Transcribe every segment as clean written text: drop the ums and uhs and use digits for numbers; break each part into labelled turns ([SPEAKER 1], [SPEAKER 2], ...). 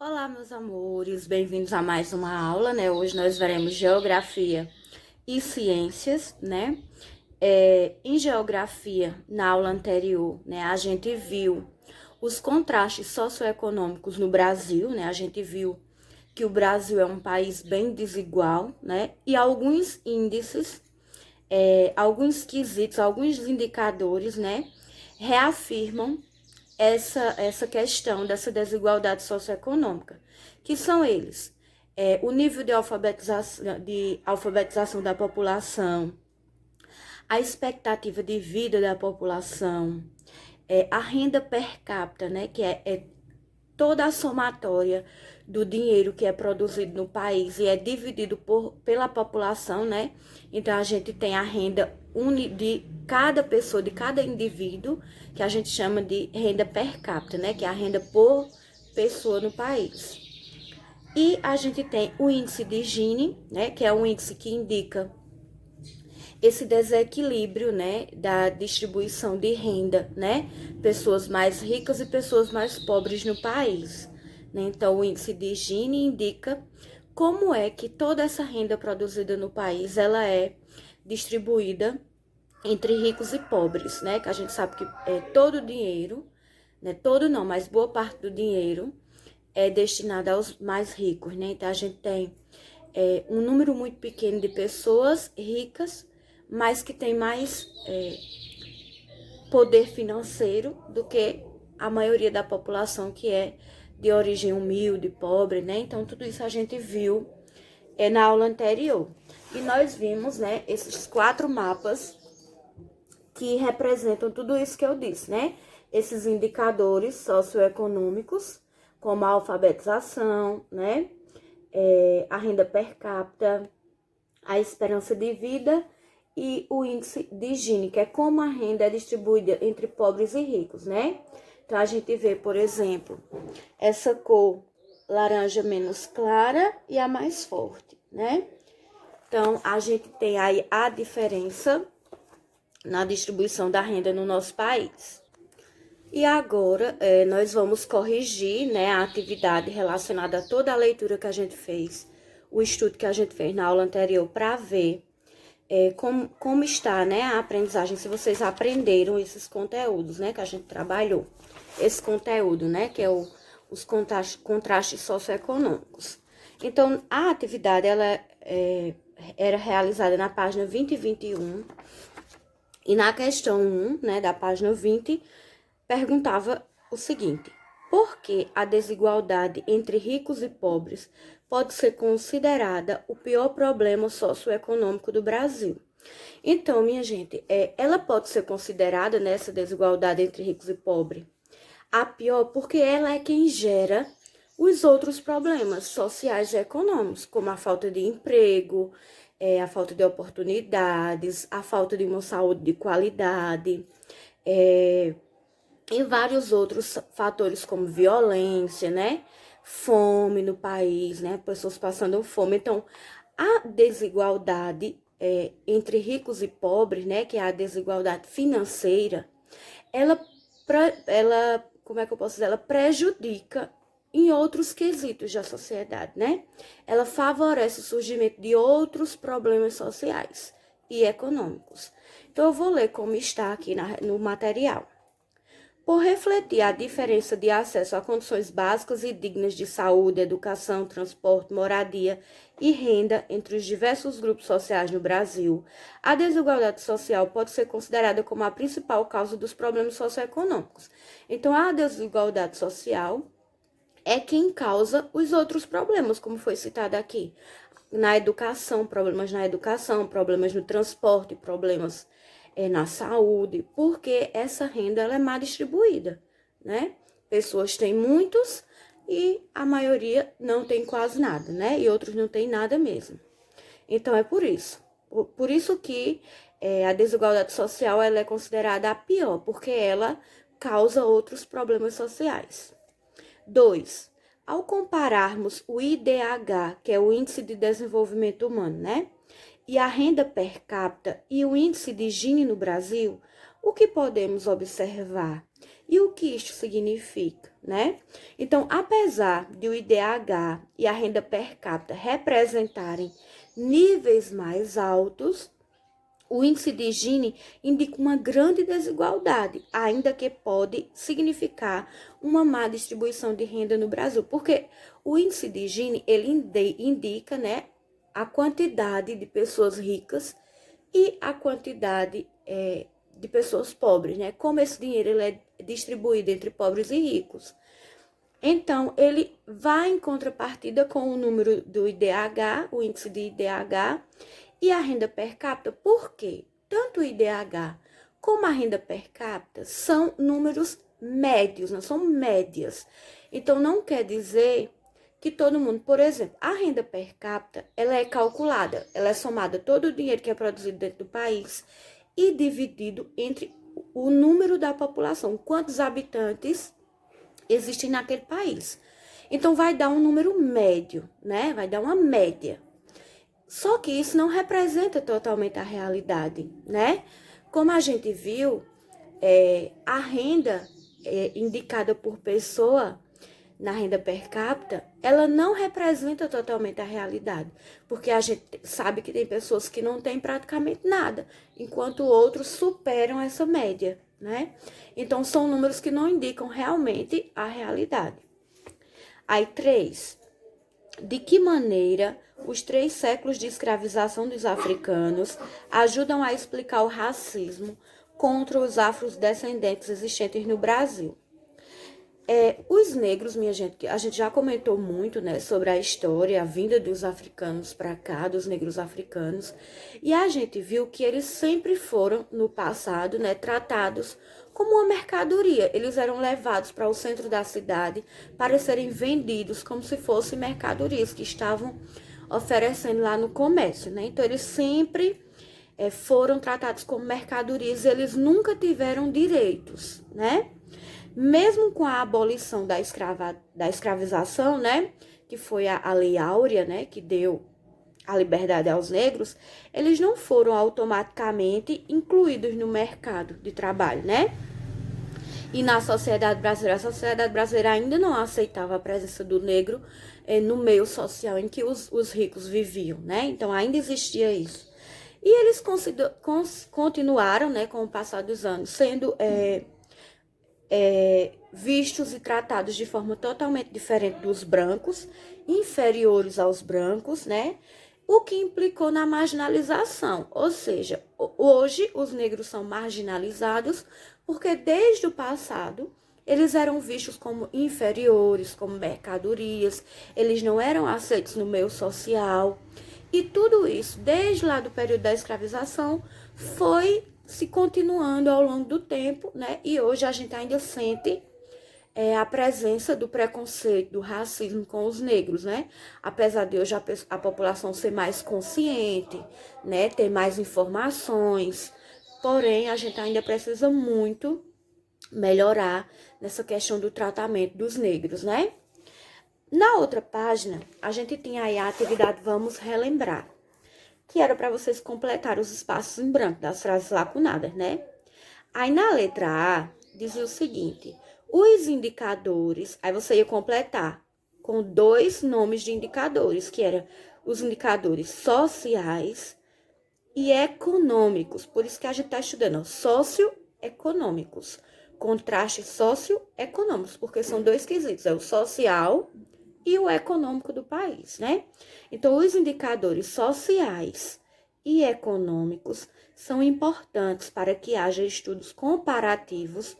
[SPEAKER 1] Olá, meus amores, bem-vindos a mais uma aula, né? Hoje nós veremos geografia e ciências, né? Em geografia, na aula anterior, né, a gente viu os contrastes socioeconômicos no Brasil, né? A gente viu que o Brasil é um país bem desigual, né? E alguns índices, alguns quesitos, alguns indicadores, né? Reafirmam essa questão dessa desigualdade socioeconômica, que são eles, o nível de alfabetização da população, a expectativa de vida da população, a renda per capita, né, que é toda a somatória do dinheiro que é produzido no país e é dividido pela população, né? Então, a gente tem a renda de cada pessoa, de cada indivíduo, que a gente chama de renda per capita, né? Que é a renda por pessoa no país. E a gente tem o índice de Gini, né? Que é um índice que indica esse desequilíbrio, né, da distribuição de renda, né, pessoas mais ricas e pessoas mais pobres no país, né? Então, o índice de Gini indica como é que toda essa renda produzida no país, ela é distribuída entre ricos e pobres, né, que a gente sabe que todo o dinheiro, né, todo não, mas boa parte do dinheiro é destinada aos mais ricos, né? Então, a gente tem um número muito pequeno de pessoas ricas, mas que tem mais poder financeiro do que a maioria da população que é de origem humilde, pobre, né? Então, tudo isso a gente viu na aula anterior. E nós vimos, né, esses 4 mapas que representam tudo isso que eu disse, né? Esses indicadores socioeconômicos, como a alfabetização, né? A renda per capita, a esperança de vida e o índice de Gini, que é como a renda é distribuída entre pobres e ricos, né? Então, a gente vê, por exemplo, essa cor laranja menos clara e a mais forte, né? Então, a gente tem aí a diferença na distribuição da renda no nosso país. E agora, nós vamos corrigir, né, a atividade relacionada a toda a leitura que a gente fez, o estudo que a gente fez na aula anterior, para ver como está, né, a aprendizagem, se vocês aprenderam esses conteúdos, né, que a gente trabalhou. Esse conteúdo, né, que é os contrastes socioeconômicos. Então, a atividade, ela era realizada na página 20 e 21. E na questão 1, né, da página 20, perguntava o seguinte: por que a desigualdade entre ricos e pobres pode ser considerada o pior problema socioeconômico do Brasil? Então, minha gente, ela pode ser considerada, nessa desigualdade entre ricos e pobres, a pior porque ela é quem gera os outros problemas sociais e econômicos, como a falta de emprego, a falta de oportunidades, a falta de uma saúde de qualidade, e vários outros fatores como violência, né? Fome no país, né? Pessoas passando fome. Então, a desigualdade entre ricos e pobres, né? Que é a desigualdade financeira, ela, como é que eu posso dizer? Ela prejudica em outros quesitos da sociedade, né? Ela favorece o surgimento de outros problemas sociais e econômicos. Então, eu vou ler como está aqui no material. Por refletir a diferença de acesso a condições básicas e dignas de saúde, educação, transporte, moradia e renda entre os diversos grupos sociais no Brasil, a desigualdade social pode ser considerada como a principal causa dos problemas socioeconômicos. Então, a desigualdade social é quem causa os outros problemas, como foi citado aqui. Na educação, problemas no transporte, problemas na saúde, porque essa renda ela é mal distribuída, né? Pessoas têm muitos e a maioria não tem quase nada, né? E outros não tem nada mesmo. Então, é por isso. Por isso que a desigualdade social ela é considerada a pior, porque ela causa outros problemas sociais. 2. Ao compararmos o IDH, que é o Índice de Desenvolvimento Humano, né? E a renda per capita e o índice de Gini no Brasil, o que podemos observar? E o que isto significa, né? Então, apesar de o IDH e a renda per capita representarem níveis mais altos, o índice de Gini indica uma grande desigualdade, ainda que pode significar uma má distribuição de renda no Brasil, porque o índice de Gini, ele indica, né, a quantidade de pessoas ricas e a quantidade de pessoas pobres, né, como esse dinheiro ele é distribuído entre pobres e ricos. Então, ele vai em contrapartida com o número do IDH, o índice de IDH, e a renda per capita. Por quê? Tanto o IDH como a renda per capita são números médios, não são médias. Então, não quer dizer que todo mundo, por exemplo, a renda per capita, ela é calculada, ela é somada todo o dinheiro que é produzido dentro do país e dividido entre o número da população, quantos habitantes existem naquele país. Então, vai dar um número médio, né? Vai dar uma média. Só que isso não representa totalmente a realidade, né? Como a gente viu, a renda indicada por pessoa na renda per capita, ela não representa totalmente a realidade, porque a gente sabe que tem pessoas que não têm praticamente nada, enquanto outros superam essa média, né? Então, são números que não indicam realmente a realidade. Aí, 3. De que maneira os 3 séculos de escravização dos africanos ajudam a explicar o racismo contra os afrodescendentes existentes no Brasil? Os negros, minha gente, a gente já comentou muito, né, sobre a história, a vinda dos africanos para cá, dos negros africanos, e a gente viu que eles sempre foram, no passado, né, tratados como uma mercadoria. Eles eram levados para o centro da cidade para serem vendidos como se fossem mercadorias que estavam oferecendo lá no comércio, né? Então, eles sempre foram tratados como mercadorias, eles nunca tiveram direitos, né? Mesmo com a abolição da escravização, né, que foi a Lei Áurea, né, que deu a liberdade aos negros, eles não foram automaticamente incluídos no mercado de trabalho, né? E na sociedade brasileira, a sociedade brasileira ainda não aceitava a presença do negro no meio social em que os ricos viviam, né? Então, ainda existia isso. E eles continuaram, né, com o passar dos anos, sendo vistos e tratados de forma totalmente diferente dos brancos, inferiores aos brancos, né? O que implicou na marginalização, ou seja, hoje os negros são marginalizados porque desde o passado eles eram vistos como inferiores, como mercadorias, eles não eram aceitos no meio social, e tudo isso, desde lá do período da escravização, foi se continuando ao longo do tempo, né? E hoje a gente ainda sente a presença do preconceito, do racismo com os negros, né? Apesar de hoje a população ser mais consciente, né? Ter mais informações, porém a gente ainda precisa muito melhorar nessa questão do tratamento dos negros, né? Na outra página, a gente tem aí a atividade Vamos Relembrar, que era para vocês completar os espaços em branco das frases lacunadas, né? Aí na letra A, dizia o seguinte: os indicadores, aí você ia completar com 2 nomes de indicadores, que eram os indicadores sociais e econômicos. Por isso que a gente está estudando socioeconômicos, contrastes socioeconômicos, porque são 2 quesitos, é o social e o econômico do país, né? Então, os indicadores sociais e econômicos são importantes para que haja estudos comparativos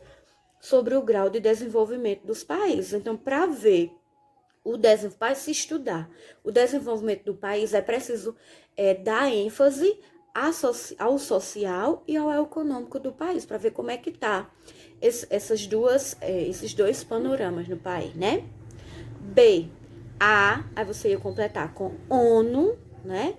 [SPEAKER 1] sobre o grau de desenvolvimento dos países. Então, para ver para se estudar o desenvolvimento do país, é preciso dar ênfase ao social e ao econômico do país, para ver como é que tá esses 2 panoramas no país, né? B, aí você ia completar com ONU, né?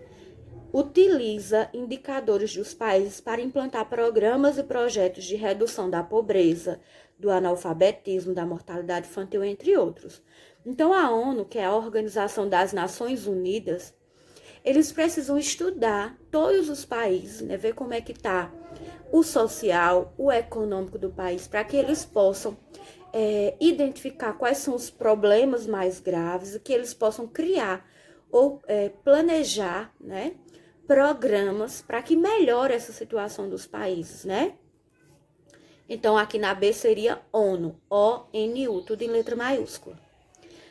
[SPEAKER 1] Utiliza indicadores dos países para implantar programas e projetos de redução da pobreza, do analfabetismo, da mortalidade infantil, entre outros. Então, a ONU, que é a Organização das Nações Unidas, eles precisam estudar todos os países, né? Ver como é que está o social, o econômico do país, para que eles possam identificar quais são os problemas mais graves e que eles possam criar ou planejar, né, programas para que melhore essa situação dos países, né? Então, aqui na B seria ONU, ONU, tudo em letra maiúscula.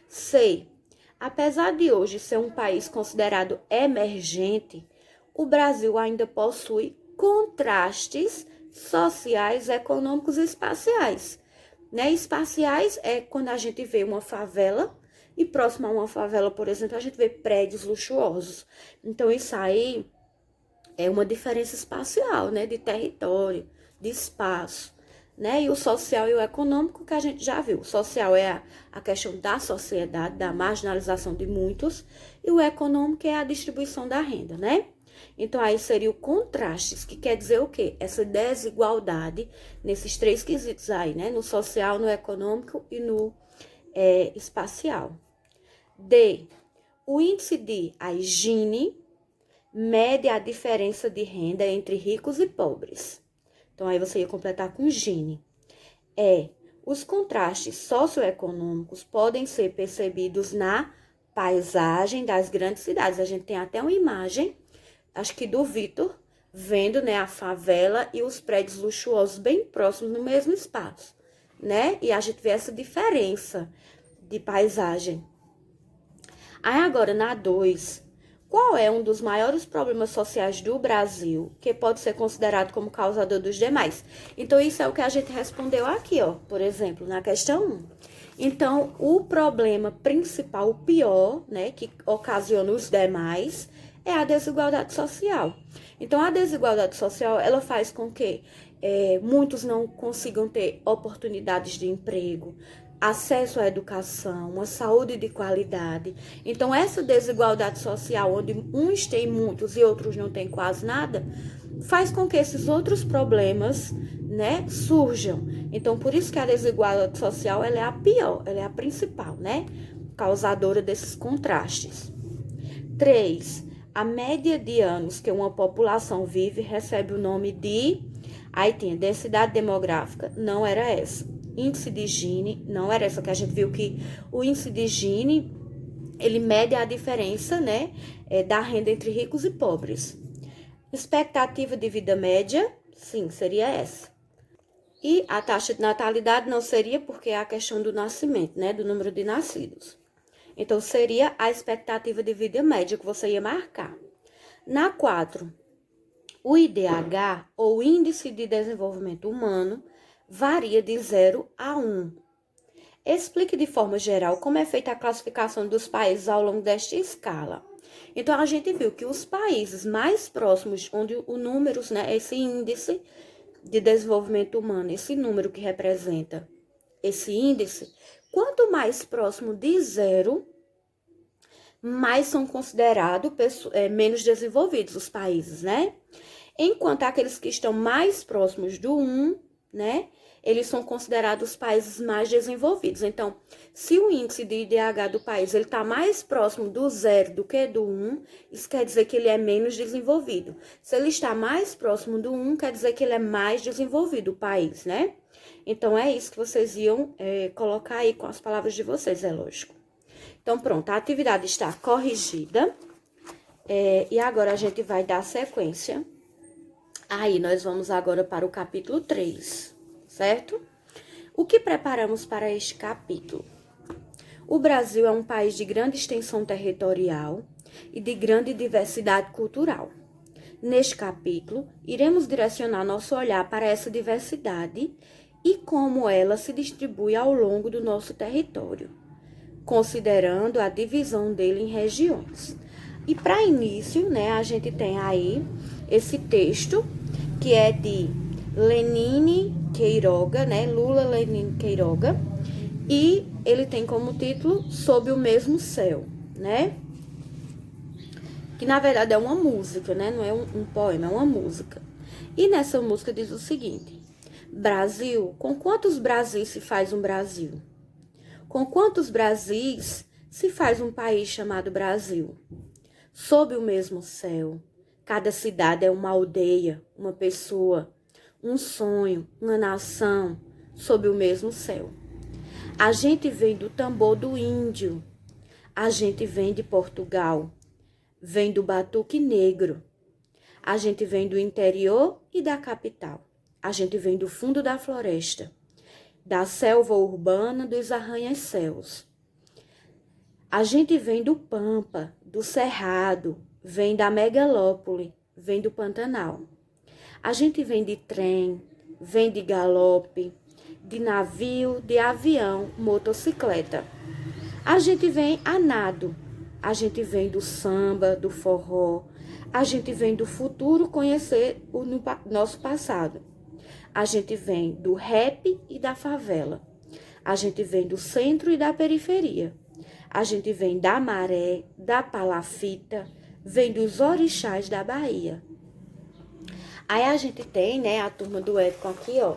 [SPEAKER 1] C. Apesar de hoje ser um país considerado emergente, o Brasil ainda possui contrastes sociais, econômicos e espaciais. Né? Espaciais é quando a gente vê uma favela e próximo a uma favela, por exemplo, a gente vê prédios luxuosos. Então, isso aí é uma diferença espacial, né? De território, de espaço. Né? E o social e o econômico que a gente já viu. O social é a questão da sociedade, da marginalização de muitos, e o econômico é a distribuição da renda, né? Então, aí seria o contrastes, que quer dizer o quê? Essa desigualdade nesses três quesitos aí, né? No social, no econômico e no espacial. D. O índice de Gini mede a diferença de renda entre ricos e pobres. Então, aí você ia completar com Gini. Os contrastes socioeconômicos podem ser percebidos na paisagem das grandes cidades. A gente tem até uma imagem, acho que do Vitor, vendo, né, a favela e os prédios luxuosos bem próximos no mesmo espaço, né? E a gente vê essa diferença de paisagem. Aí agora, na 2, qual é um dos maiores problemas sociais do Brasil que pode ser considerado como causador dos demais? Então, isso é o que a gente respondeu aqui, ó, por exemplo, na questão 1. Então, o problema principal, o pior, né, que ocasiona os demais, é a desigualdade social. Então, a desigualdade social, ela faz com que muitos não consigam ter oportunidades de emprego, acesso à educação, uma saúde de qualidade. Então, essa desigualdade social, onde uns têm muitos e outros não têm quase nada, faz com que esses outros problemas, né, surjam. Então, por isso que a desigualdade social, ela é a pior, ela é a principal, né, causadora desses contrastes. 3. A média de anos que uma população vive recebe o nome de... Aí tem densidade demográfica, não era essa. Índice de Gini, não era essa, que a gente viu que o índice de Gini, ele mede a diferença, né, da renda entre ricos e pobres. Expectativa de vida média, sim, seria essa. E a taxa de natalidade não seria, porque é a questão do nascimento, né, do número de nascidos. Então, seria a expectativa de vida média que você ia marcar. Na 4, o IDH, ou Índice de Desenvolvimento Humano, varia de 0 a 1. Explique de forma geral como é feita a classificação dos países ao longo desta escala. Então, a gente viu que os países mais próximos, onde o número, né, esse índice de desenvolvimento humano, esse número que representa esse índice, quanto mais próximo de 0, mais são considerados menos desenvolvidos os países, né? Enquanto aqueles que estão mais próximos do 1, né, eles são considerados os países mais desenvolvidos. Então, se o índice de IDH do país ele está mais próximo do 0 do que do 1, isso quer dizer que ele é menos desenvolvido. Se ele está mais próximo do 1, quer dizer que ele é mais desenvolvido, o país, né? Então, é isso que vocês iam colocar aí com as palavras de vocês, é lógico. Então, pronto, a atividade está corrigida. E agora a gente vai dar sequência. Aí, nós vamos agora para o capítulo 3, certo? O que preparamos para este capítulo? O Brasil é um país de grande extensão territorial e de grande diversidade cultural. Neste capítulo, iremos direcionar nosso olhar para essa diversidade e como ela se distribui ao longo do nosso território, considerando a divisão dele em regiões. E para início, né, a gente tem aí esse texto que é de Lenine Queiroga, né, Lula Lenine Queiroga, e ele tem como título Sob o Mesmo Céu, né? Que na verdade é uma música, né? Não é um poema, é uma música. E nessa música diz o seguinte: Brasil, com quantos Brasis se faz um Brasil? Com quantos Brasis se faz um país chamado Brasil? Sob o mesmo céu, cada cidade é uma aldeia, uma pessoa, um sonho, uma nação, sob o mesmo céu. A gente vem do tambor do índio. A gente vem de Portugal. Vem do batuque negro. A gente vem do interior e da capital. A gente vem do fundo da floresta, da selva urbana, dos arranha-céus. A gente vem do Pampa, do Cerrado, vem da megalópole, vem do Pantanal. A gente vem de trem, vem de galope, de navio, de avião, motocicleta. A gente vem a nado. A gente vem do samba, do forró. A gente vem do futuro conhecer o nosso passado. A gente vem do rap e da favela. A gente vem do centro e da periferia. A gente vem da maré, da palafita, vem dos orixás da Bahia. Aí a gente tem, né, a turma do Ético aqui, ó,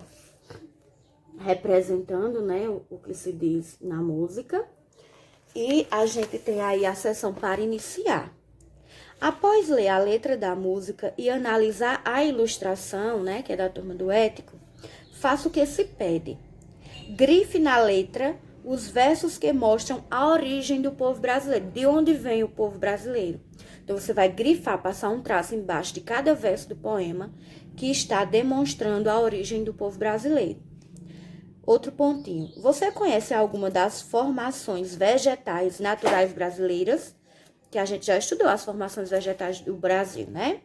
[SPEAKER 1] representando, né, o que se diz na música. E a gente tem aí a sessão para iniciar. Após ler a letra da música e analisar a ilustração, né, que é da turma do Ético, faça o que se pede. Grife na letra os versos que mostram a origem do povo brasileiro, de onde vem o povo brasileiro. Então, você vai grifar, passar um traço embaixo de cada verso do poema que está demonstrando a origem do povo brasileiro. Outro pontinho. Você conhece alguma das formações vegetais naturais brasileiras? Que a gente já estudou as formações vegetais do Brasil, né?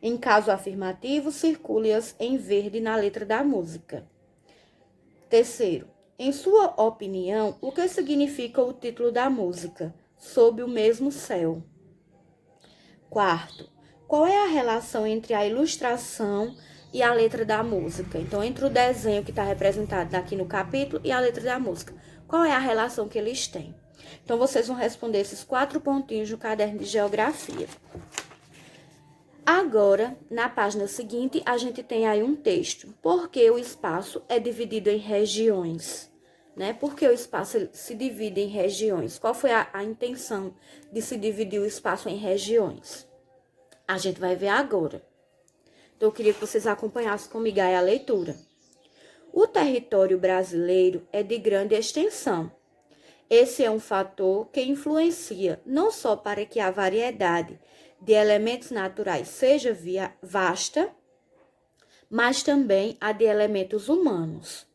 [SPEAKER 1] Em caso afirmativo, circule-as em verde na letra da música. Terceiro, em sua opinião, o que significa o título da música? Sob o mesmo céu. Quarto, qual é a relação entre a ilustração e a letra da música? Então, entre o desenho que está representado aqui no capítulo e a letra da música, qual é a relação que eles têm? Então, vocês vão responder esses 4 pontinhos no caderno de geografia. Agora, na página seguinte, a gente tem aí um texto. Por que o espaço é dividido em regiões? Né? Por que o espaço se divide em regiões? Qual foi a intenção de se dividir o espaço em regiões? A gente vai ver agora. Então, eu queria que vocês acompanhassem comigo aí a leitura. O território brasileiro é de grande extensão. Esse é um fator que influencia não só para que a variedade de elementos naturais seja vasta, mas também a de elementos humanos.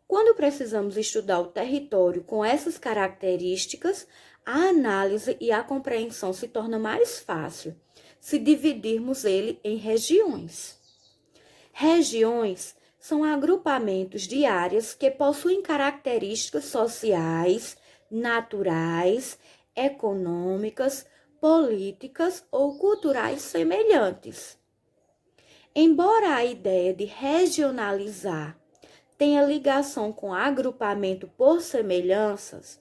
[SPEAKER 1] Quando precisamos estudar o território com essas características, a análise e a compreensão se torna mais fácil se dividirmos ele em regiões. Regiões são agrupamentos de áreas que possuem características sociais, naturais, econômicas, políticas ou culturais semelhantes. Embora a ideia de regionalizar tenha ligação com agrupamento por semelhanças,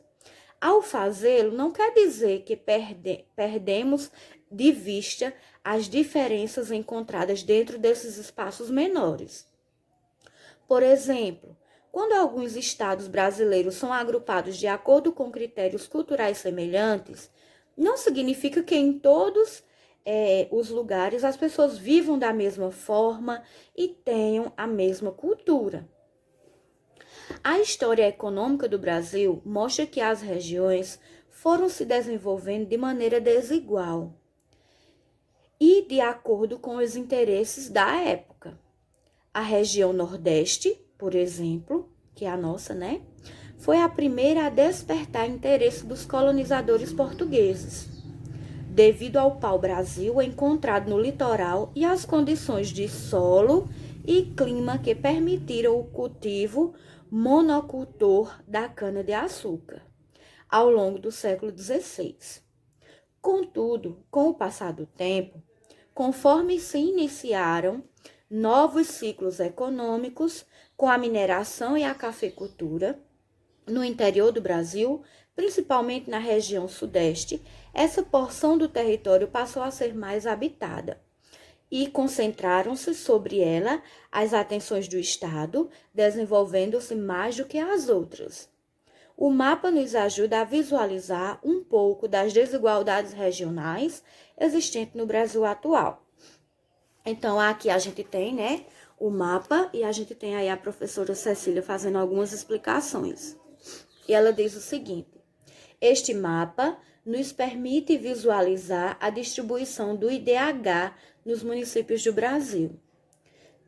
[SPEAKER 1] ao fazê-lo não quer dizer que perdemos de vista as diferenças encontradas dentro desses espaços menores. Por exemplo, quando alguns estados brasileiros são agrupados de acordo com critérios culturais semelhantes, não significa que em todos os lugares as pessoas vivam da mesma forma e tenham a mesma cultura. A história econômica do Brasil mostra que as regiões foram se desenvolvendo de maneira desigual e de acordo com os interesses da época. A região Nordeste, por exemplo, que é a nossa, né, foi a primeira a despertar interesse dos colonizadores portugueses, devido ao pau-brasil encontrado no litoral e às condições de solo e clima que permitiram o cultivo monocultor da cana-de-açúcar ao longo do século XVI. Contudo, com o passar do tempo, conforme se iniciaram novos ciclos econômicos com a mineração e a cafeicultura no interior do Brasil, principalmente na região sudeste, essa porção do território passou a ser mais habitada e concentraram-se sobre ela as atenções do Estado, desenvolvendo-se mais do que as outras. O mapa nos ajuda a visualizar um pouco das desigualdades regionais existentes no Brasil atual. Então, aqui a gente tem, né, o mapa e a gente tem aí a professora Cecília fazendo algumas explicações. E ela diz o seguinte: este mapa nos permite visualizar a distribuição do IDH nos municípios do Brasil.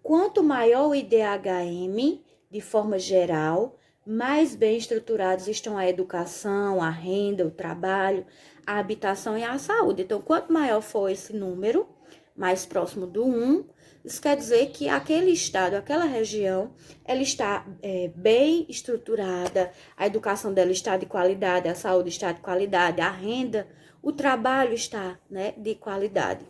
[SPEAKER 1] Quanto maior o IDHM, de forma geral, mais bem estruturados estão a educação, a renda, o trabalho, a habitação e a saúde. Então, quanto maior for esse número, mais próximo do 1, isso quer dizer que aquele estado, aquela região, ela está bem estruturada, a educação dela está de qualidade, a saúde está de qualidade, a renda, o trabalho está, né, de qualidade.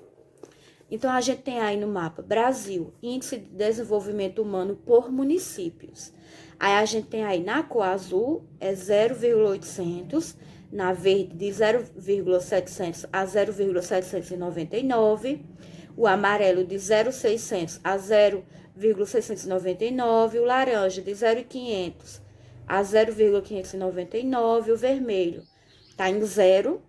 [SPEAKER 1] Então, a gente tem aí no mapa Brasil, Índice de Desenvolvimento Humano por municípios. Aí a gente tem aí na cor azul é 0,800, na verde de 0,700 a 0,799, o amarelo de 0,600 a 0,699, o laranja de 0,500 a 0,599, o vermelho está em 0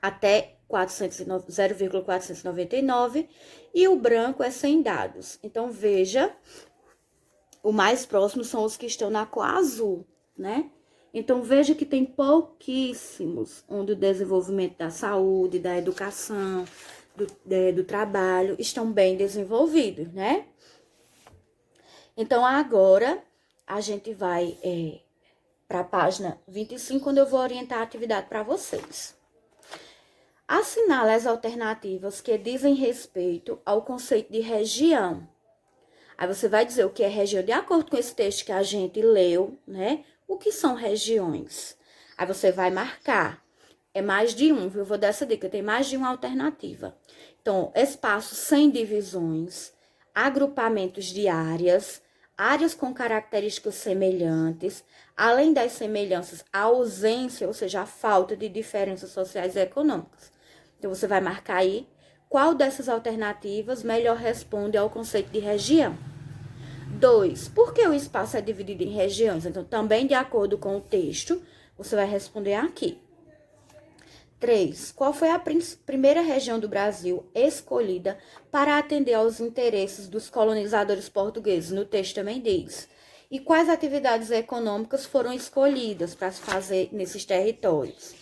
[SPEAKER 1] até 0,499 e o branco é sem dados. Então, veja, o mais próximo são os que estão na cor azul, né? Então, veja que tem pouquíssimos onde o desenvolvimento da saúde, da educação, do trabalho estão bem desenvolvidos, né? Então, agora, a gente vai para a página 25, onde eu vou orientar a atividade para vocês. Assinale as alternativas que dizem respeito ao conceito de região. Aí você vai dizer o que é região de acordo com esse texto que a gente leu, né? O que são regiões? Aí você vai marcar. É mais de um, viu? Eu vou dar essa dica, tem mais de uma alternativa. Então, espaços sem divisões, agrupamentos de áreas, áreas com características semelhantes, além das semelhanças, a ausência, ou seja, a falta de diferenças sociais e econômicas. Então, você vai marcar aí qual dessas alternativas melhor responde ao conceito de região. 2. Por que o espaço é dividido em regiões? Então, também de acordo com o texto, você vai responder aqui. 3. Qual foi a primeira região do Brasil escolhida para atender aos interesses dos colonizadores portugueses? No texto também diz. E quais atividades econômicas foram escolhidas para se fazer nesses territórios?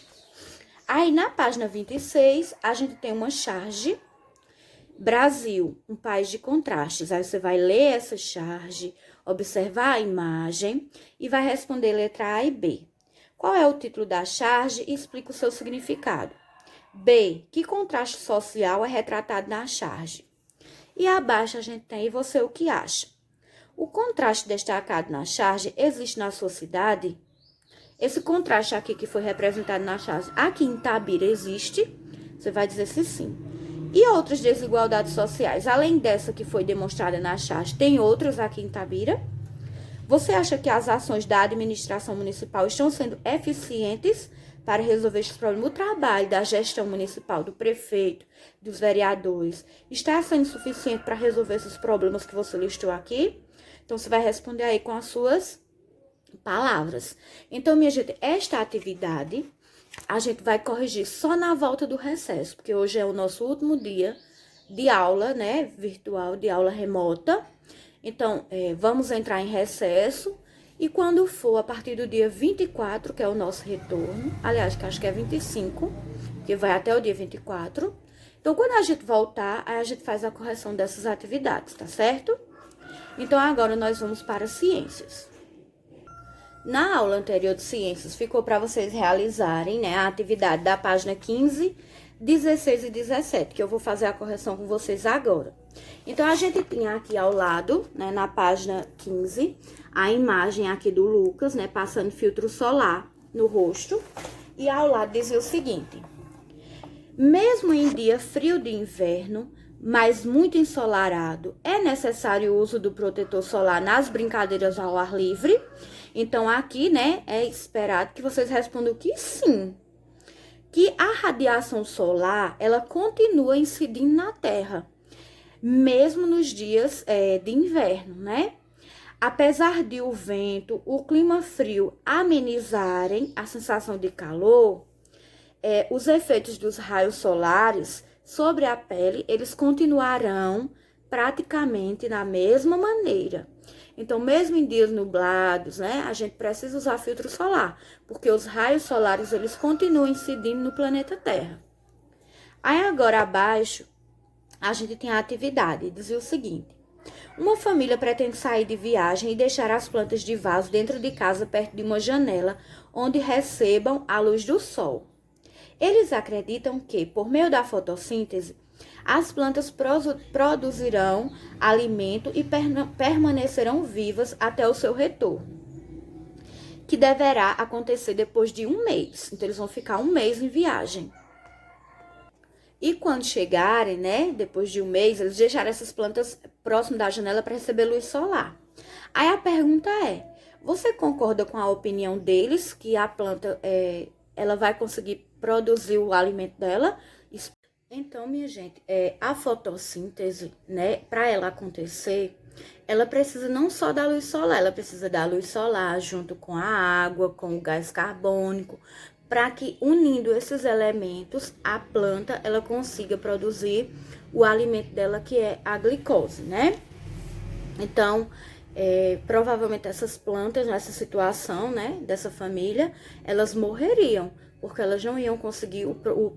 [SPEAKER 1] Aí, na página 26, a gente tem uma charge. Brasil, um país de contrastes. Aí, você vai ler essa charge, observar a imagem e vai responder letra A e B. Qual é o título da charge e explica o seu significado. B. Que contraste social é retratado na charge? E abaixo a gente tem, e você o que acha? O contraste destacado na charge existe na sua cidade? Esse contraste aqui que foi representado na charge, aqui em Itabira existe? Você vai dizer se sim. E outras desigualdades sociais, além dessa que foi demonstrada na charge, tem outras aqui em Itabira? Você acha que as ações da administração municipal estão sendo eficientes para resolver esses problemas? O trabalho da gestão municipal, do prefeito, dos vereadores, está sendo suficiente para resolver esses problemas que você listou aqui? Então, você vai responder aí com as suas palavras. Então, minha gente, esta atividade a gente vai corrigir só na volta do recesso, porque hoje é o nosso último dia de aula, né, virtual, de aula remota. Então, vamos entrar em recesso e quando for a partir do dia 24, que é o nosso retorno, aliás, que acho que é 25, que vai até o dia 24. Então, quando a gente voltar, aí a gente faz a correção dessas atividades, tá certo? Então, agora nós vamos para ciências. Na aula anterior de ciências, ficou para vocês realizarem, né, a atividade da página 15, 16 e 17, que eu vou fazer a correção com vocês agora. Então, a gente tinha aqui ao lado, né, na página 15, a imagem aqui do Lucas, né, passando filtro solar no rosto. E ao lado dizia o seguinte: mesmo em dia frio de inverno, mas muito ensolarado, é necessário o uso do protetor solar nas brincadeiras ao ar livre? Então, aqui, né, é esperado que vocês respondam que sim. Que a radiação solar, ela continua incidindo na Terra, mesmo nos dias de inverno, né? Apesar de o vento, o clima frio amenizarem a sensação de calor, os efeitos dos raios solares sobre a pele, eles continuarão praticamente da mesma maneira. Então, mesmo em dias nublados, né, a gente precisa usar filtro solar, porque os raios solares, eles continuam incidindo no planeta Terra. Aí, agora abaixo, a gente tem a atividade. Dizia o seguinte: uma família pretende sair de viagem e deixar as plantas de vaso dentro de casa, perto de uma janela, onde recebam a luz do sol. Eles acreditam que, por meio da fotossíntese, as plantas produzirão alimento e permanecerão vivas até o seu retorno, que deverá acontecer depois de um mês. Então, eles vão ficar um mês em viagem. E quando chegarem, né, depois de um mês, eles deixaram essas plantas próximo da janela para receber luz solar. Aí a pergunta é: você concorda com a opinião deles que a planta ela vai conseguir produzir o alimento dela? Então, minha gente, a fotossíntese, né, para ela acontecer, ela precisa não só da luz solar, ela precisa da luz solar junto com a água, com o gás carbônico, para que, unindo esses elementos, a planta ela consiga produzir o alimento dela, que é a glicose, né? Então, provavelmente essas plantas, nessa situação, né, dessa família, elas morreriam, porque elas não iam conseguir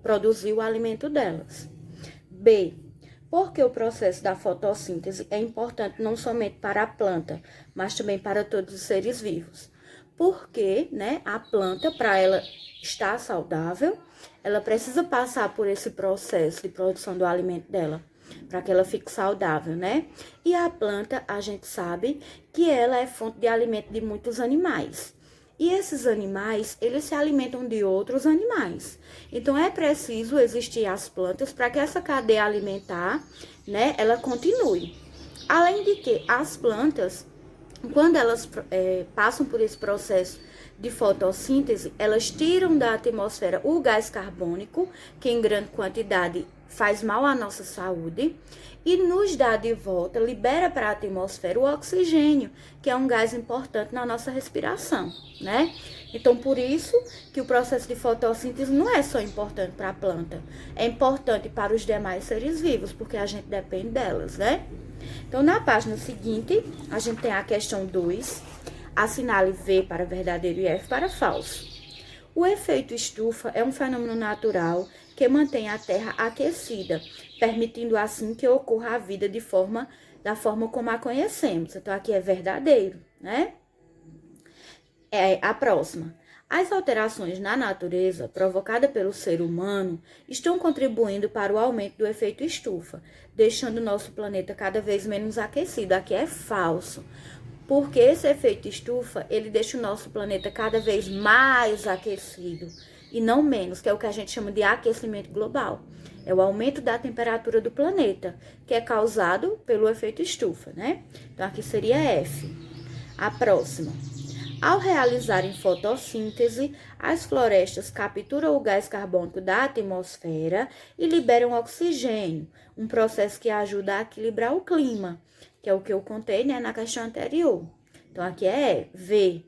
[SPEAKER 1] produzir o alimento delas. B. Porque o processo da fotossíntese é importante não somente para a planta, mas também para todos os seres vivos. Porque, né, a planta, para ela estar saudável, ela precisa passar por esse processo de produção do alimento dela, para que ela fique saudável, né? E a planta, a gente sabe que ela é fonte de alimento de muitos animais. E esses animais, eles se alimentam de outros animais. Então, é preciso existir as plantas para que essa cadeia alimentar, né, ela continue. Além de que as plantas, quando elas passam por esse processo de fotossíntese, elas tiram da atmosfera o gás carbônico, que em grande quantidade faz mal à nossa saúde, e nos dá de volta, libera para a atmosfera o oxigênio, que é um gás importante na nossa respiração, né? Então, por isso que o processo de fotossíntese não é só importante para a planta, é importante para os demais seres vivos, porque a gente depende delas, né? Então, na página seguinte, a gente tem a questão 2, assinale V para verdadeiro e F para falso. O efeito estufa é um fenômeno natural que mantém a Terra aquecida, permitindo assim que ocorra a vida da forma como a conhecemos. Então, aqui é verdadeiro, né? A próxima. As alterações na natureza provocadas pelo ser humano estão contribuindo para o aumento do efeito estufa, deixando o nosso planeta cada vez menos aquecido. Aqui é falso. Porque esse efeito estufa, ele deixa o nosso planeta cada vez mais aquecido e não menos, que é o que a gente chama de aquecimento global. É o aumento da temperatura do planeta, que é causado pelo efeito estufa, né? Então, aqui seria F. A próxima. Ao realizarem fotossíntese, as florestas capturam o gás carbônico da atmosfera e liberam oxigênio, um processo que ajuda a equilibrar o clima, que é o que eu contei, né, na questão anterior. Então, aqui é V.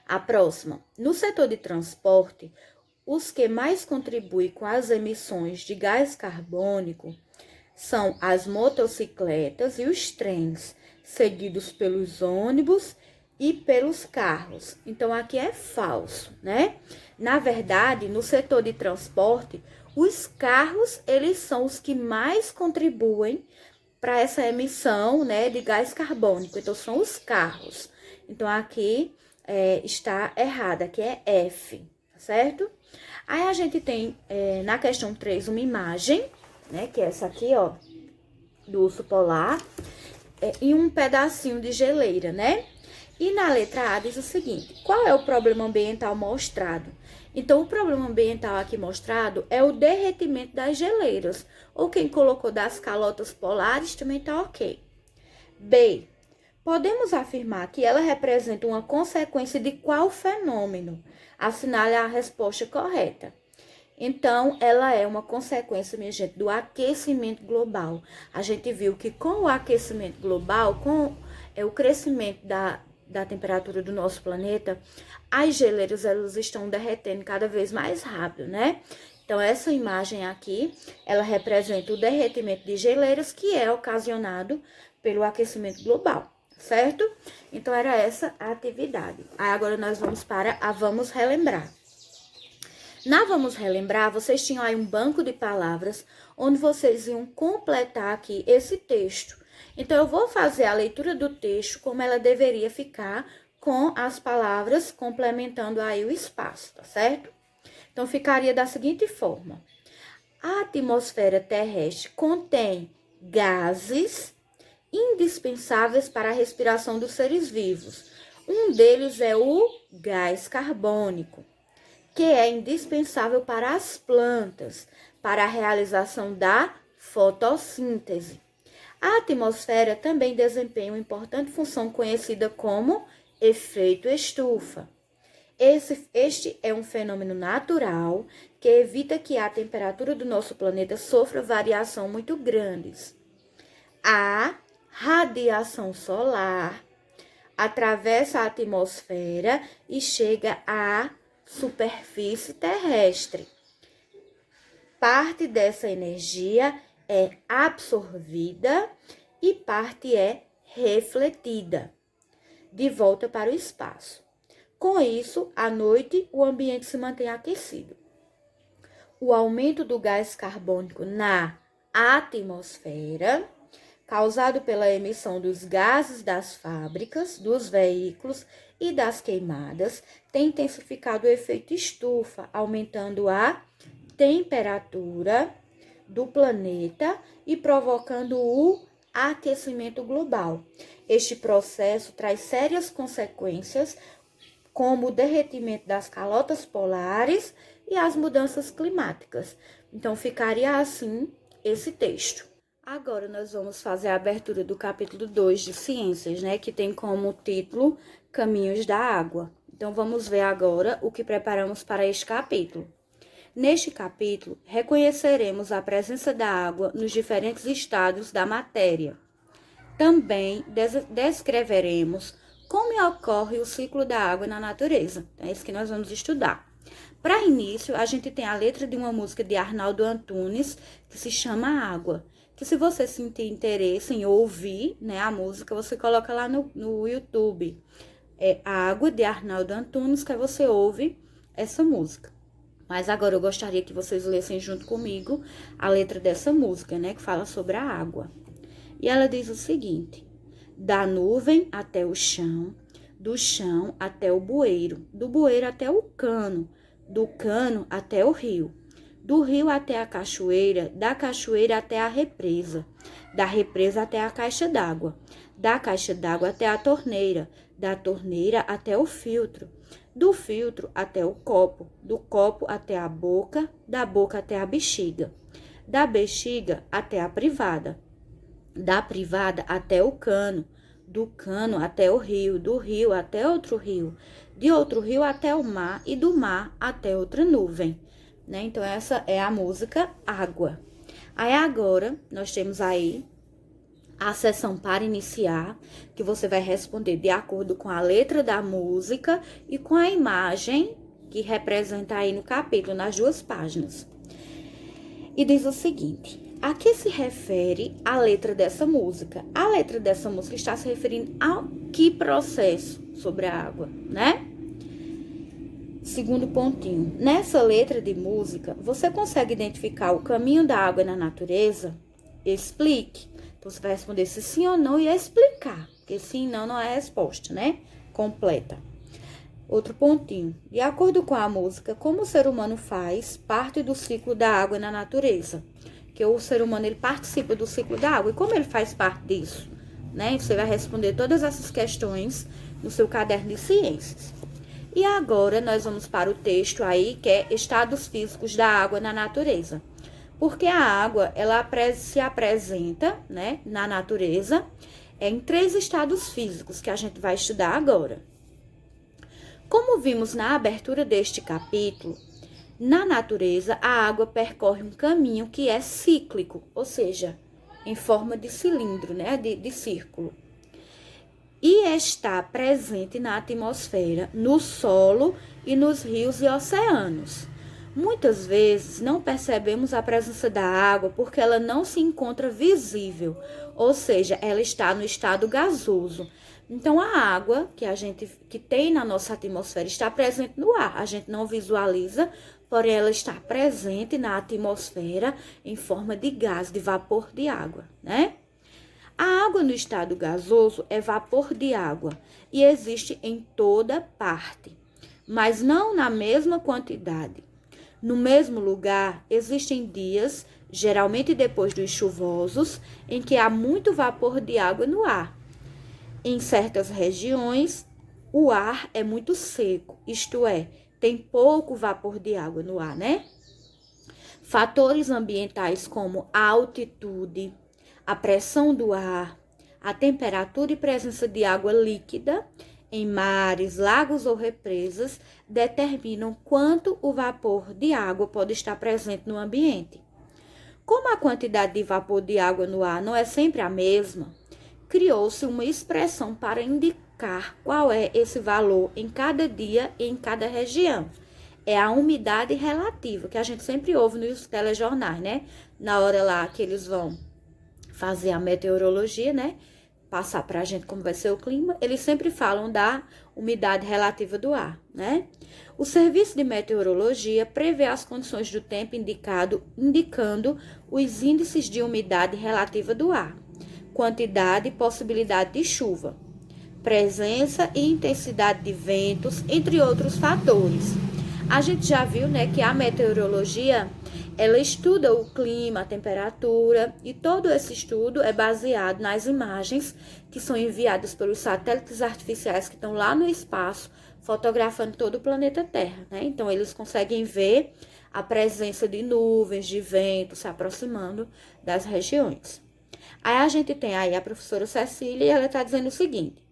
[SPEAKER 1] A próxima. No setor de transporte, os que mais contribuem com as emissões de gás carbônico são as motocicletas e os trens, seguidos pelos ônibus e pelos carros. Então, aqui é falso, né? Na verdade, no setor de transporte, os carros, eles são os que mais contribuem para essa emissão, né, de gás carbônico. Então, são os carros. Então, aqui está errado, aqui é F, tá certo? Aí, a gente tem, na questão 3, uma imagem, né, que é essa aqui, ó, do urso polar, e um pedacinho de geleira, né? E na letra A diz o seguinte: qual é o problema ambiental mostrado? Então, o problema ambiental aqui mostrado é o derretimento das geleiras. Ou quem colocou das calotas polares também tá ok. B. Podemos afirmar que ela representa uma consequência de qual fenômeno? Assinale a resposta correta. Então, ela é uma consequência, minha gente, do aquecimento global. A gente viu que com o aquecimento global, com o crescimento da temperatura do nosso planeta, as geleiras elas estão derretendo cada vez mais rápido, né? Então, essa imagem aqui, ela representa o derretimento de geleiras que é ocasionado pelo aquecimento global, certo? Então, era essa a atividade. Aí, agora nós vamos para a Vamos Relembrar. Na Vamos Relembrar, vocês tinham aí um banco de palavras onde vocês iam completar aqui esse texto. Então, eu vou fazer a leitura do texto como ela deveria ficar com as palavras complementando aí o espaço, tá certo? Então, ficaria da seguinte forma. A atmosfera terrestre contém gases indispensáveis para a respiração dos seres vivos. Um deles é o gás carbônico, que é indispensável para as plantas, para a realização da fotossíntese. A atmosfera também desempenha uma importante função conhecida como efeito estufa. Este é um fenômeno natural que evita que a temperatura do nosso planeta sofra variação muito grandes. A radiação solar atravessa a atmosfera e chega à superfície terrestre. Parte dessa energia é absorvida e parte é refletida de volta para o espaço. Com isso, à noite, o ambiente se mantém aquecido. O aumento do gás carbônico na atmosfera, causado pela emissão dos gases das fábricas, dos veículos e das queimadas, tem intensificado o efeito estufa, aumentando a temperatura do planeta e provocando o aquecimento global. Este processo traz sérias consequências, como o derretimento das calotas polares e as mudanças climáticas. Então, ficaria assim esse texto. Agora, nós vamos fazer a abertura do capítulo 2 de Ciências, né? Que tem como título Caminhos da Água. Então, vamos ver agora o que preparamos para este capítulo. Neste capítulo, reconheceremos a presença da água nos diferentes estados da matéria. Também descreveremos como ocorre o ciclo da água na natureza. É isso que nós vamos estudar. Para início, a gente tem a letra de uma música de Arnaldo Antunes, que se chama Água. Que se você sentir interesse em ouvir, né, a música, você coloca lá no YouTube. É Água, de Arnaldo Antunes, que você ouve essa música. Mas agora eu gostaria que vocês lessem junto comigo a letra dessa música, né, que fala sobre a água. E ela diz o seguinte: da nuvem até o chão, do chão até o bueiro, do bueiro até o cano, do cano até o rio, do rio até a cachoeira, da cachoeira até a represa, da represa até a caixa d'água, da caixa d'água até a torneira, da torneira até o filtro, do filtro até o copo, do copo até a boca, da boca até a bexiga, da bexiga até a privada, da privada até o cano, do cano até o rio, do rio até outro rio, de outro rio até o mar e do mar até outra nuvem. Né? Então, essa é a música Água. Aí, agora, nós temos aí a sessão para iniciar, que você vai responder de acordo com a letra da música e com a imagem que representa aí no capítulo, nas 2 páginas. E diz o seguinte: a que se refere a letra dessa música? A letra dessa música está se referindo a que processo sobre a água, né? Segundo pontinho, nessa letra de música, você consegue identificar o caminho da água na natureza? Explique. Então, você vai responder se sim ou não e explicar, porque sim e não não é a resposta, né? Completa. Outro pontinho, de acordo com a música, como o ser humano faz parte do ciclo da água na natureza? Que o ser humano, ele participa do ciclo da água, e como ele faz parte disso? Né? Você vai responder todas essas questões no seu caderno de ciências. E agora, nós vamos para o texto aí, que é Estados Físicos da Água na Natureza. Porque a água, ela se apresenta, né, na natureza, em 3 estados físicos, que a gente vai estudar agora. Como vimos na abertura deste capítulo, na natureza, a água percorre um caminho que é cíclico, ou seja, em forma de cilindro, né, de círculo. E está presente na atmosfera, no solo e nos rios e oceanos. Muitas vezes não percebemos a presença da água porque ela não se encontra visível, ou seja, ela está no estado gasoso. Então a água que tem na nossa atmosfera está presente no ar. A gente não visualiza, porém ela está presente na atmosfera em forma de gás, de vapor de água, né? A água no estado gasoso é vapor de água e existe em toda parte, mas não na mesma quantidade. No mesmo lugar, existem dias, geralmente depois dos chuvosos, em que há muito vapor de água no ar. Em certas regiões, o ar é muito seco, isto é, tem pouco vapor de água no ar, né? Fatores ambientais como a altitude, a pressão do ar, a temperatura e presença de água líquida em mares, lagos ou represas determinam quanto o vapor de água pode estar presente no ambiente. Como a quantidade de vapor de água no ar não é sempre a mesma, criou-se uma expressão para indicar qual é esse valor em cada dia e em cada região. É a umidade relativa, que a gente sempre ouve nos telejornais, né? Na hora lá que eles vão fazer a meteorologia, né? Passar para a gente como vai ser o clima, eles sempre falam da umidade relativa do ar, né? O Serviço de Meteorologia prevê as condições do tempo indicando os índices de umidade relativa do ar, quantidade e possibilidade de chuva, presença e intensidade de ventos, entre outros fatores. A gente já viu, né, que a meteorologia, ela estuda o clima, a temperatura, e todo esse estudo é baseado nas imagens que são enviadas pelos satélites artificiais que estão lá no espaço, fotografando todo o planeta Terra, né? Então, eles conseguem ver a presença de nuvens, de vento se aproximando das regiões. Aí a gente tem aí a professora Cecília e ela está dizendo o seguinte: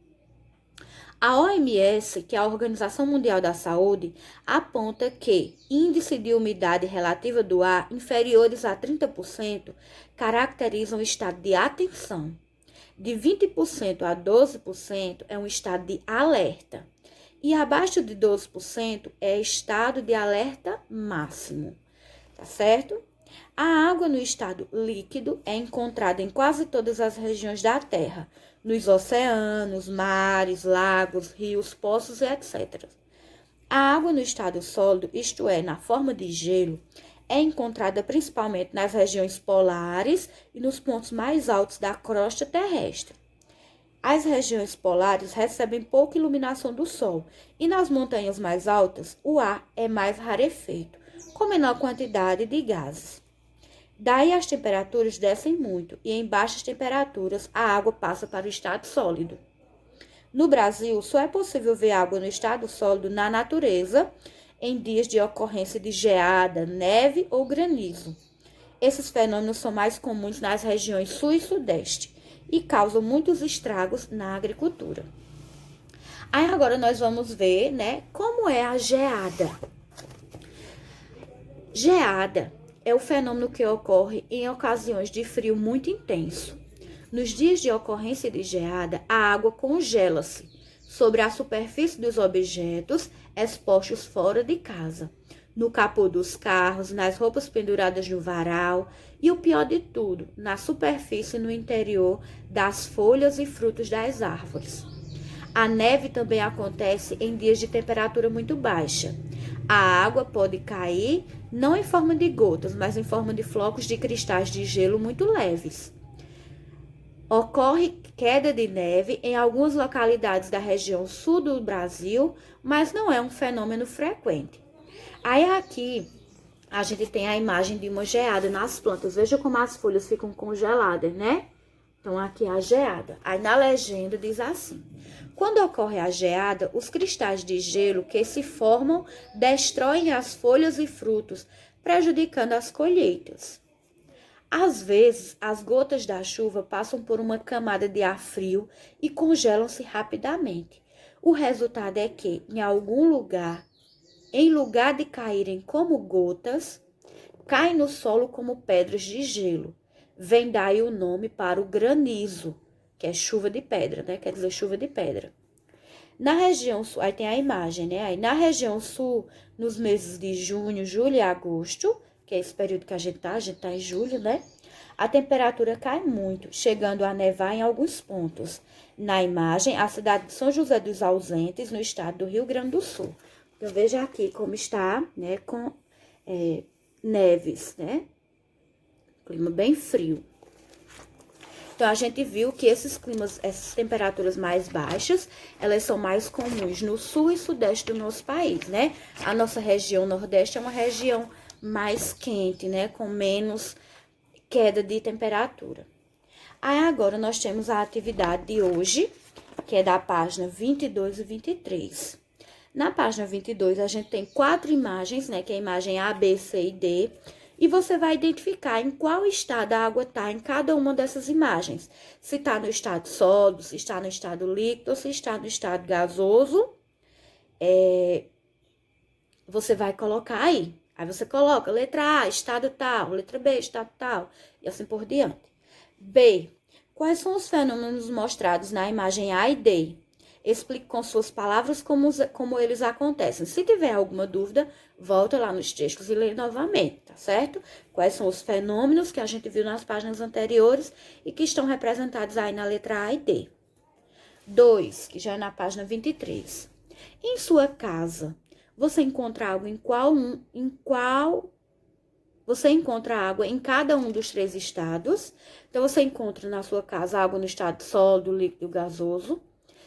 [SPEAKER 1] a OMS, que é a Organização Mundial da Saúde, aponta que índice de umidade relativa do ar inferiores a 30% caracterizam um estado de atenção. De 20% a 12% é um estado de alerta. E abaixo de 12% é estado de alerta máximo. Tá certo? A água no estado líquido é encontrada em quase todas as regiões da Terra, nos oceanos, mares, lagos, rios, poços e etc. A água no estado sólido, isto é, na forma de gelo, é encontrada principalmente nas regiões polares e nos pontos mais altos da crosta terrestre. As regiões polares recebem pouca iluminação do Sol e nas montanhas mais altas o ar é mais rarefeito, com menor quantidade de gases. Daí as temperaturas descem muito e em baixas temperaturas a água passa para o estado sólido. No Brasil, só é possível ver água no estado sólido na natureza em dias de ocorrência de geada, neve ou granizo. Esses fenômenos são mais comuns nas regiões sul e sudeste e causam muitos estragos na agricultura. Aí agora nós vamos ver, né, como é a geada. Geada é o fenômeno que ocorre em ocasiões de frio muito intenso. Nos dias de ocorrência de geada, a água congela-se sobre a superfície dos objetos expostos fora de casa, no capô dos carros, nas roupas penduradas no varal e, o pior de tudo, na superfície no interior das folhas e frutos das árvores. A neve também acontece em dias de temperatura muito baixa. A água pode cair não em forma de gotas, mas em forma de flocos de cristais de gelo muito leves. Ocorre queda de neve em algumas localidades da região sul do Brasil, mas não é um fenômeno frequente. Aí aqui a gente tem a imagem de uma geada nas plantas. Veja como as folhas ficam congeladas, né? Então aqui é a geada. Aí na legenda diz assim: quando ocorre a geada, os cristais de gelo que se formam destroem as folhas e frutos, prejudicando as colheitas. Às vezes, as gotas da chuva passam por uma camada de ar frio e congelam-se rapidamente. O resultado é que, em lugar de caírem como gotas, caem no solo como pedras de gelo. Vem daí o nome para o granizo, que é chuva de pedra, né? Quer dizer, chuva de pedra. Na região sul, aí tem a imagem, né? Aí na região sul, nos meses de junho, julho e agosto, que é esse período que a gente tá em julho, né? A temperatura cai muito, chegando a nevar em alguns pontos. Na imagem, a cidade de São José dos Ausentes, no estado do Rio Grande do Sul. Então, veja aqui como está, né, com neves, né? Clima bem frio. Então, a gente viu que esses climas, essas temperaturas mais baixas, elas são mais comuns no sul e sudeste do nosso país, né? A nossa região nordeste é uma região mais quente, né? Com menos queda de temperatura. Aí, agora, nós temos a atividade de hoje, que é da página 22 e 23. Na página 22, a gente tem 4 imagens, né? Que é a imagem A, B, C e D. E você vai identificar em qual estado a água está em cada uma dessas imagens. Se está no estado sólido, se está no estado líquido, ou se está no estado gasoso. Você vai colocar aí. Aí você coloca letra A, estado tal, letra B, estado tal, e assim por diante. B. Quais são os fenômenos mostrados na imagem A e D? Explique com suas palavras como eles acontecem. Se tiver alguma dúvida, volta lá nos textos e lê novamente, tá certo? Quais são os fenômenos que a gente viu nas páginas anteriores e que estão representados aí na letra A e D. 2, que já é na página 23. Em sua casa, você encontra água você encontra água em cada um dos 3 estados. Então, você encontra na sua casa água no estado sólido, líquido e gasoso.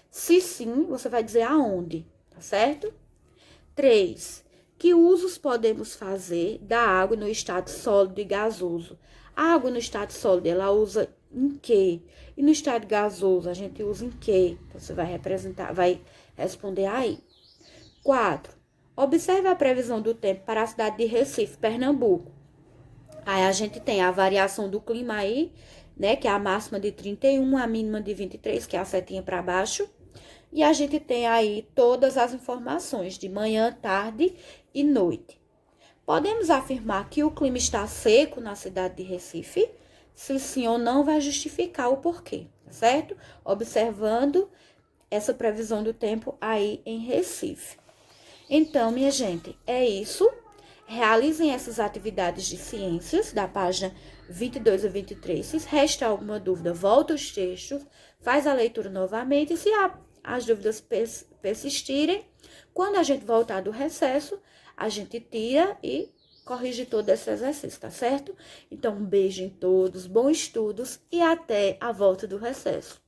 [SPEAKER 1] Se sim, você vai dizer aonde, tá certo? 3. Que usos podemos fazer da água no estado sólido e gasoso? A água no estado sólido, ela usa em quê? E no estado gasoso, a gente usa em quê? Então, você vai responder aí. 4. Observe a previsão do tempo para a cidade de Recife, Pernambuco. Aí a gente tem a variação do clima aí, né? Que é a máxima de 31, a mínima de 23, que é a setinha para baixo. E a gente tem aí todas as informações de manhã, tarde e noite. Podemos afirmar que o clima está seco na cidade de Recife? Se sim ou não, vai justificar o porquê, tá certo? Observando essa previsão do tempo aí em Recife. Então, minha gente, é isso. Realizem essas atividades de ciências da página 22 a 23. Se resta alguma dúvida, volta os textos, faz a leitura novamente. E se as dúvidas persistirem, quando a gente voltar do recesso, a gente tira e corrige todo esse exercício, tá certo? Então, um beijo em todos, bons estudos e até a volta do recesso.